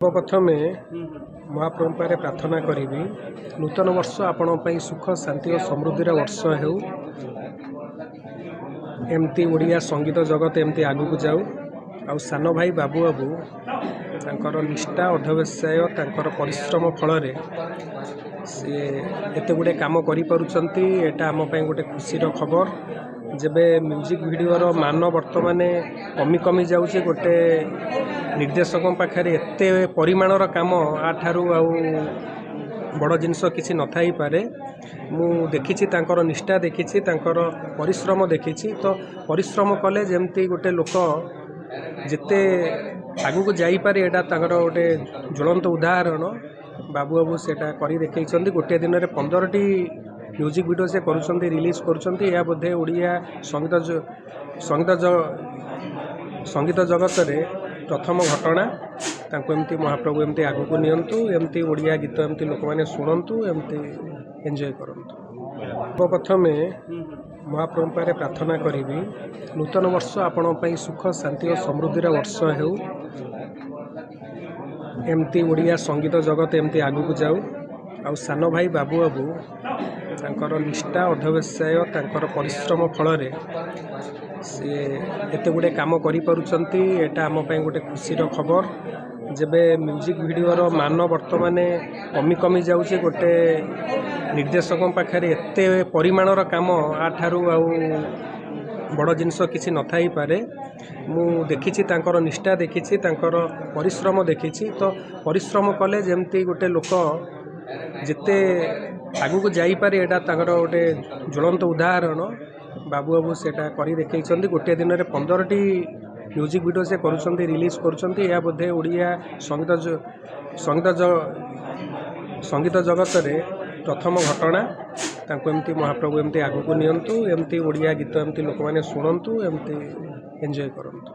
सर्वप्रथमे महाप्रभु पारे प्रार्थना करी नूतन वर्ष आपण सुख शांति और समृद्धि वर्ष हो एमती ओडिया संगीत जगत एमती आगू जाऊ आ सान भाई बाबू बाबू तांकर निष्ठा अध्यवसाय तांकर परिश्रम फल सी एत गुड़े कम करें आम गोटे खुशीर खबर जेबे म्यूजिक वीडियोर मान बर्तमान कमी कमी जाऊँचे गोटे निर्देशक पाखे एत परिमाणर काम आठारू बड़ जिनस किसी न थाई पारे मु देखी तांकर निष्ठा देखी तांकर परिश्रम देखी तो परिश्रम कले जमती गोटे लोक जिते आगू को जाईपारे एटा तांकर गोटे ज्वलंत उदाहरण बाबू बाबू सेटा करी देखई गोटे दिन में 15टी म्यूजिक वीडियो से करुँच रिलीज करुँच बोधे ओडिया संगीत जगत रे प्रथम घटना तांको एमती महाप्रभु एमती आगू को नियंतु एमती ओडिया गीत एमती लोक मैंने शुणु एमती एंजॉय करंतु। सर्वप्रथमे महाप्रभु पारे प्रार्थना करी नूतन वर्ष आपण सुख शांति और समृद्धि वर्ष हो एमती ओडिया संगीत जगत एमती आगू जाऊ आ सान भाई बाबू बाबू तांकर निष्ठा अध्यवसाय तांकर परिश्रम फल सी एत गुड़े कम करें आम गोटे खुशीर खबर जेबे म्यूजिक वीडियोर मान बर्तमान कमी कमी जाऊँचे गोटे निर्देशक पाखे एत परिमाणर काम आठारू बड़ जिनस किसी न थाई पारे मु देखी तांकर निष्ठा देखी तांकर परिश्रम देखी तो परिश्रम कले जमती गोटे लोक जिते आगू को जाईपारे एटा तांकर गोटे ज्वलंत उदाहरण बाबू बाबू सेटा करी देखई गोटे दिन में 15टी म्यूजिक वीडियो से करुँच रिलीज करुँच बोधे ओडिया संगीत जगत रे प्रथम घटना तांको एमती महाप्रभु एमती आगू को नियंतु एमती ओडिया गीत एमती लोक मैंने शुणु एमती एंजॉय करंतु।